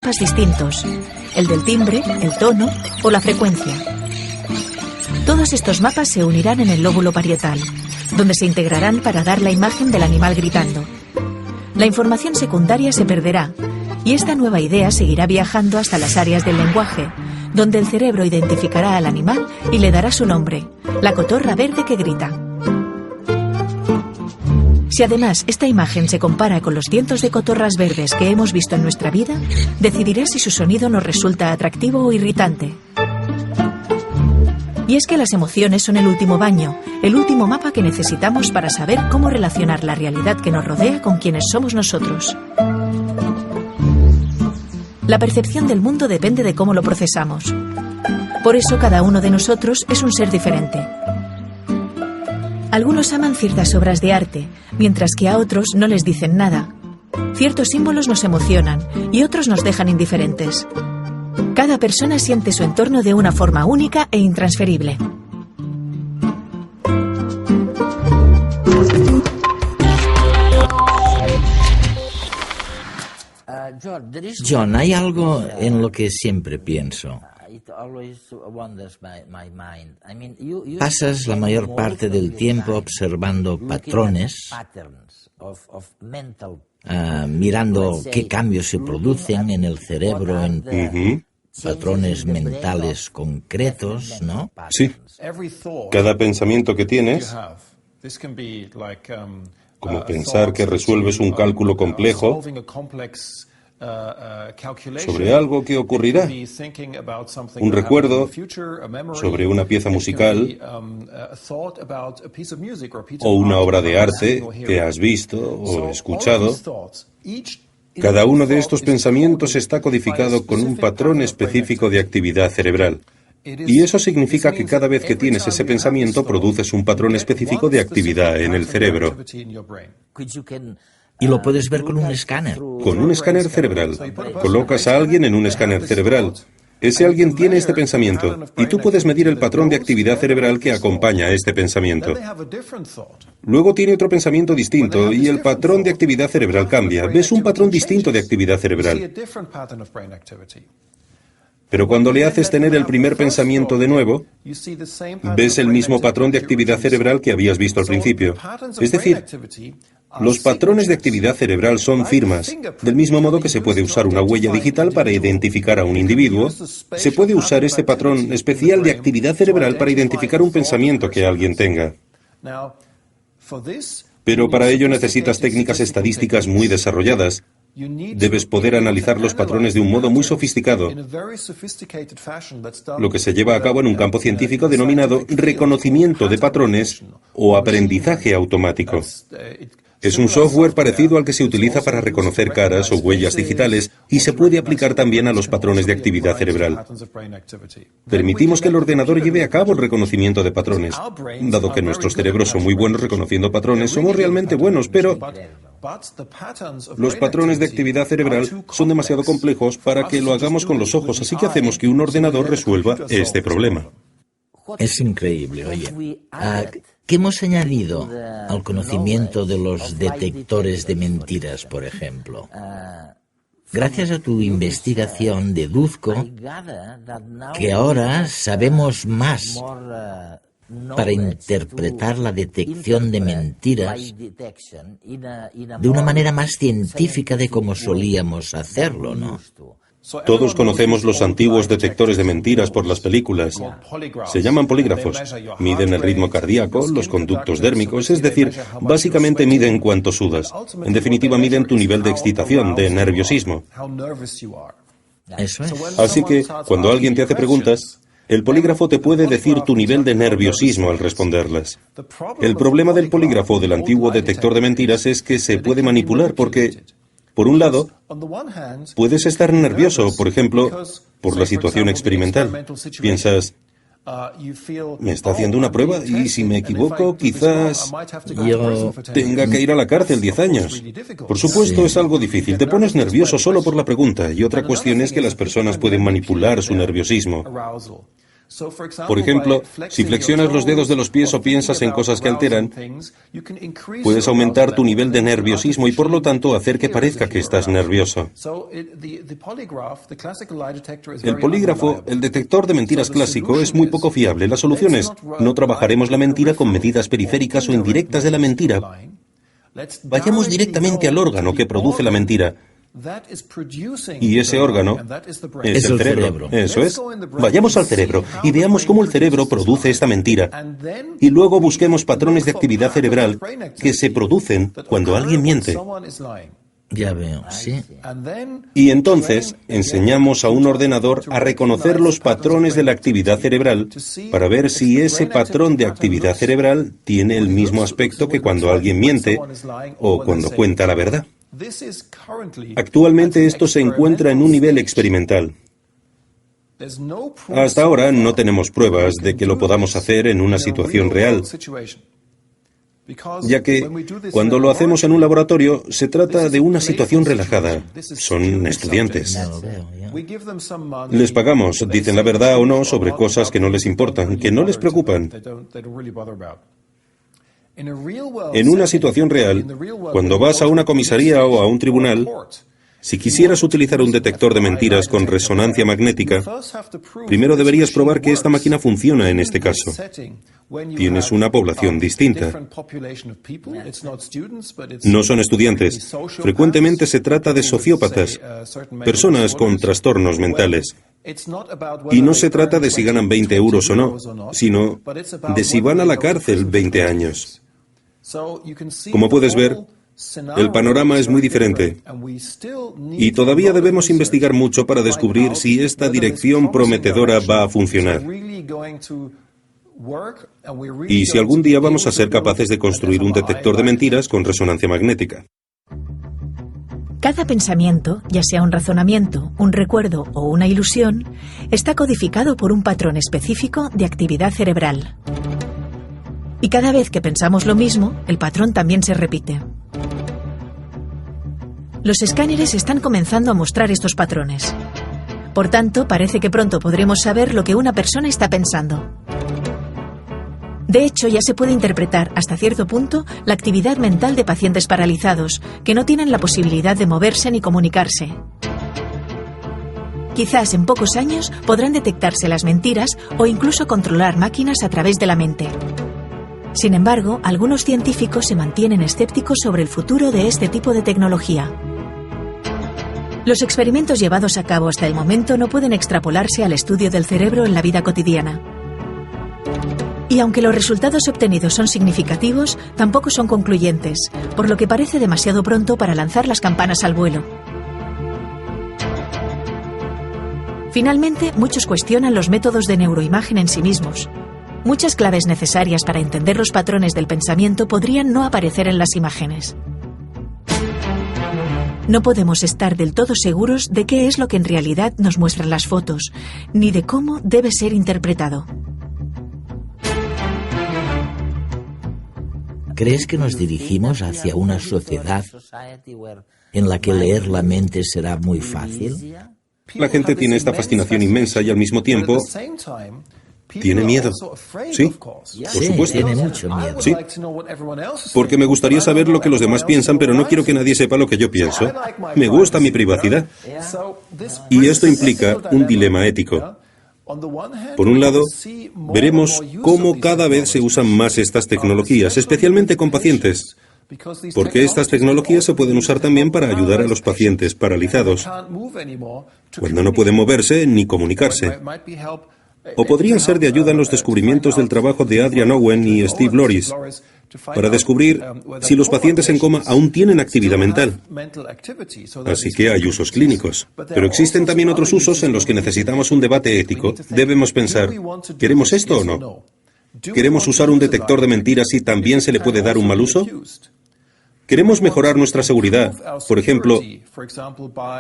mapas distintos: el del timbre, el tono o la frecuencia. Todos estos mapas se unirán en el lóbulo parietal, donde se integrarán para dar la imagen del animal gritando. La información secundaria se perderá y esta nueva idea seguirá viajando hasta las áreas del lenguaje, donde el cerebro identificará al animal y le dará su nombre: la cotorra verde que grita. Si además esta imagen se compara con los cientos de cotorras verdes que hemos visto en nuestra vida, decidirá si su sonido nos resulta atractivo o irritante. Y es que las emociones son el último baño, el último mapa que necesitamos para saber cómo relacionar la realidad que nos rodea con quienes somos nosotros. La percepción del mundo depende de cómo lo procesamos. Por eso cada uno de nosotros es un ser diferente. Algunos aman ciertas obras de arte, mientras que a otros no les dicen nada. Ciertos símbolos nos emocionan y otros nos dejan indiferentes. Cada persona siente su entorno de una forma única e intransferible. John, hay algo en lo que siempre pienso. Pasas la mayor parte del tiempo observando patrones, mirando qué cambios se producen en el cerebro en patrones mentales concretos, ¿no? Sí. Cada pensamiento que tienes, como pensar que resuelves un cálculo complejo sobre algo que ocurrirá, un recuerdo sobre una pieza musical o una obra de arte que has visto o escuchado. Cada uno de estos pensamientos está codificado con un patrón específico de actividad cerebral. Y eso significa que cada vez que tienes ese pensamiento, produces un patrón específico de actividad en el cerebro. ¿Y lo puedes ver con un escáner? Con un escáner cerebral. Colocas a alguien en un escáner cerebral. Ese alguien tiene este pensamiento, y tú puedes medir el patrón de actividad cerebral que acompaña a este pensamiento. Luego tiene otro pensamiento distinto, y el patrón de actividad cerebral cambia. Ves un patrón distinto de actividad cerebral. Pero cuando le haces tener el primer pensamiento de nuevo, ves el mismo patrón de actividad cerebral que habías visto al principio. Es decir, los patrones de actividad cerebral son firmas. Del mismo modo que se puede usar una huella digital para identificar a un individuo, se puede usar este patrón especial de actividad cerebral para identificar un pensamiento que alguien tenga. Pero para ello necesitas técnicas estadísticas muy desarrolladas. Debes poder analizar los patrones de un modo muy sofisticado, lo que se lleva a cabo en un campo científico denominado reconocimiento de patrones o aprendizaje automático. Es un software parecido al que se utiliza para reconocer caras o huellas digitales y se puede aplicar también a los patrones de actividad cerebral. Permitimos que el ordenador lleve a cabo el reconocimiento de patrones. Dado que nuestros cerebros son muy buenos reconociendo patrones, somos realmente buenos, pero los patrones de actividad cerebral son demasiado complejos para que lo hagamos con los ojos, así que hacemos que un ordenador resuelva este problema. Es increíble, oye. ¿Qué hemos añadido al conocimiento de los detectores de mentiras, por ejemplo? Gracias a tu investigación deduzco que ahora sabemos más para interpretar la detección de mentiras de una manera más científica de como solíamos hacerlo, ¿no? Todos conocemos los antiguos detectores de mentiras por las películas. Se llaman polígrafos. Miden el ritmo cardíaco, los conductos dérmicos, es decir, básicamente miden cuánto sudas. En definitiva, miden tu nivel de excitación, de nerviosismo. Eso es. Así que, cuando alguien te hace preguntas, el polígrafo te puede decir tu nivel de nerviosismo al responderlas. El problema del polígrafo o del antiguo detector de mentiras es que se puede manipular porque, por un lado, puedes estar nervioso, por ejemplo, por la situación experimental. Piensas, me está haciendo una prueba y si me equivoco, quizás yo tenga que ir a la cárcel 10 años. Por supuesto, es algo difícil. Te pones nervioso solo por la pregunta. Y otra cuestión es que las personas pueden manipular su nerviosismo. Por ejemplo, si flexionas los dedos de los pies o piensas en cosas que alteran, puedes aumentar tu nivel de nerviosismo y por lo tanto hacer que parezca que estás nervioso. El polígrafo, el detector de mentiras clásico, es muy poco fiable. La solución es: no trabajaremos la mentira con medidas periféricas o indirectas de la mentira. Vayamos directamente al órgano que produce la mentira. Y ese órgano es el cerebro. Eso es. Vayamos al cerebro y veamos cómo el cerebro produce esta mentira. Y luego busquemos patrones de actividad cerebral que se producen cuando alguien miente. Ya veo, sí. Y entonces enseñamos a un ordenador a reconocer los patrones de la actividad cerebral para ver si ese patrón de actividad cerebral tiene el mismo aspecto que cuando alguien miente o cuando cuenta la verdad. Actualmente esto se encuentra en un nivel experimental. Hasta ahora no tenemos pruebas de que lo podamos hacer en una situación real, ya que cuando lo hacemos en un laboratorio se trata de una situación relajada. Son estudiantes. Les pagamos, dicen la verdad o no sobre cosas que no les importan, que no les preocupan. En una situación real, cuando vas a una comisaría o a un tribunal, si quisieras utilizar un detector de mentiras con resonancia magnética, primero deberías probar que esta máquina funciona en este caso. Tienes una población distinta. No son estudiantes. Frecuentemente se trata de sociópatas, personas con trastornos mentales. Y no se trata de si ganan 20 euros o no, sino de si van a la cárcel 20 años. Como puedes ver, el panorama es muy diferente y todavía debemos investigar mucho para descubrir si esta dirección prometedora va a funcionar y si algún día vamos a ser capaces de construir un detector de mentiras con resonancia magnética. Cada pensamiento, ya sea un razonamiento, un recuerdo o una ilusión, está codificado por un patrón específico de actividad cerebral. Y cada vez que pensamos lo mismo, el patrón también se repite. Los escáneres están comenzando a mostrar estos patrones. Por tanto, parece que pronto podremos saber lo que una persona está pensando. De hecho, ya se puede interpretar hasta cierto punto la actividad mental de pacientes paralizados, que no tienen la posibilidad de moverse ni comunicarse. Quizás en pocos años podrán detectarse las mentiras o incluso controlar máquinas a través de la mente. Sin embargo, algunos científicos se mantienen escépticos sobre el futuro de este tipo de tecnología. Los experimentos llevados a cabo hasta el momento no pueden extrapolarse al estudio del cerebro en la vida cotidiana. Y aunque los resultados obtenidos son significativos, tampoco son concluyentes, por lo que parece demasiado pronto para lanzar las campanas al vuelo. Finalmente, muchos cuestionan los métodos de neuroimagen en sí mismos. Muchas claves necesarias para entender los patrones del pensamiento podrían no aparecer en las imágenes. No podemos estar del todo seguros de qué es lo que en realidad nos muestran las fotos, ni de cómo debe ser interpretado. ¿Crees que nos dirigimos hacia una sociedad en la que leer la mente será muy fácil? La gente tiene esta fascinación inmensa y al mismo tiempo tiene miedo. Sí, por supuesto. Tiene mucho miedo. Sí, porque me gustaría saber lo que los demás piensan, pero no quiero que nadie sepa lo que yo pienso. Me gusta mi privacidad. Y esto implica un dilema ético. Por un lado, veremos cómo cada vez se usan más estas tecnologías, especialmente con pacientes, porque estas tecnologías se pueden usar también para ayudar a los pacientes paralizados, cuando no pueden moverse ni comunicarse. O podrían ser de ayuda en los descubrimientos del trabajo de Adrian Owen y Steve Loris, para descubrir si los pacientes en coma aún tienen actividad mental. Así que hay usos clínicos. Pero existen también otros usos en los que necesitamos un debate ético. Debemos pensar, ¿queremos esto o no? ¿Queremos usar un detector de mentiras y también se le puede dar un mal uso? ¿Queremos mejorar nuestra seguridad, por ejemplo,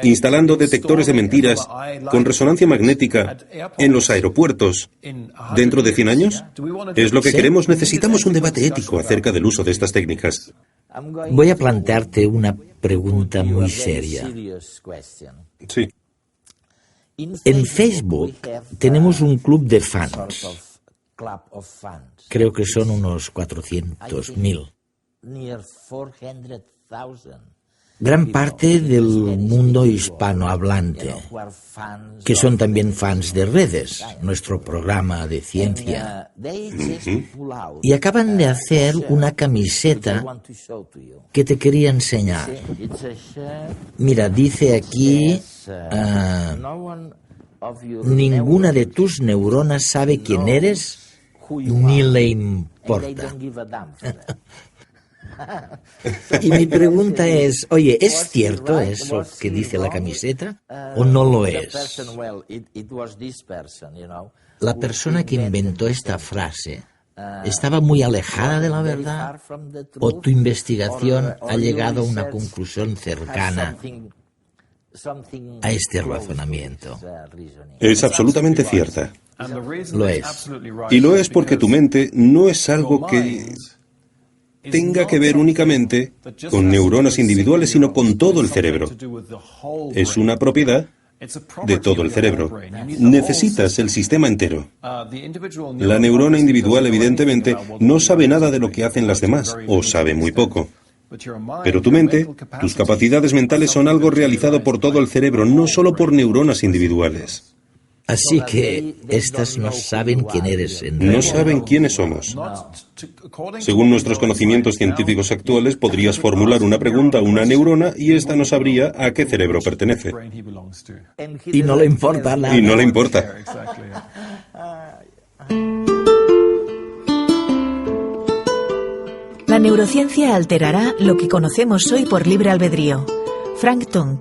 instalando detectores de mentiras con resonancia magnética en los aeropuertos dentro de 100 años? ¿Es lo que queremos? Necesitamos un debate ético acerca del uso de estas técnicas. Voy a plantearte una pregunta muy seria. Sí. En Facebook tenemos un club de fans. Creo que son unos 400.000. Gran parte del mundo hispanohablante, que son también fans de Redes, nuestro programa de ciencia. Y acaban de hacer una camiseta que te quería enseñar. Mira, dice aquí, ninguna de tus neuronas sabe quién eres ni le importa. Y mi pregunta es, oye, ¿es cierto eso que dice la camiseta o no lo es? La persona que inventó esta frase ¿estaba muy alejada de la verdad? ¿O tu investigación ha llegado a una conclusión cercana a este razonamiento? Es absolutamente cierta. Lo es. Y lo es porque tu mente no es algo que tenga que ver únicamente con neuronas individuales, sino con todo el cerebro. Es una propiedad de todo el cerebro. Necesitas el sistema entero. La neurona individual, evidentemente, no sabe nada de lo que hacen las demás, o sabe muy poco. Pero tu mente, tus capacidades mentales son algo realizado por todo el cerebro, no solo por neuronas individuales. Así que estas no saben quién eres en realidad. No saben quiénes somos. Según nuestros conocimientos científicos actuales, podrías formular una pregunta a una neurona y ésta no sabría a qué cerebro pertenece. Y no le importa nada. Y no le importa. La neurociencia alterará lo que conocemos hoy por libre albedrío. Frank Tung.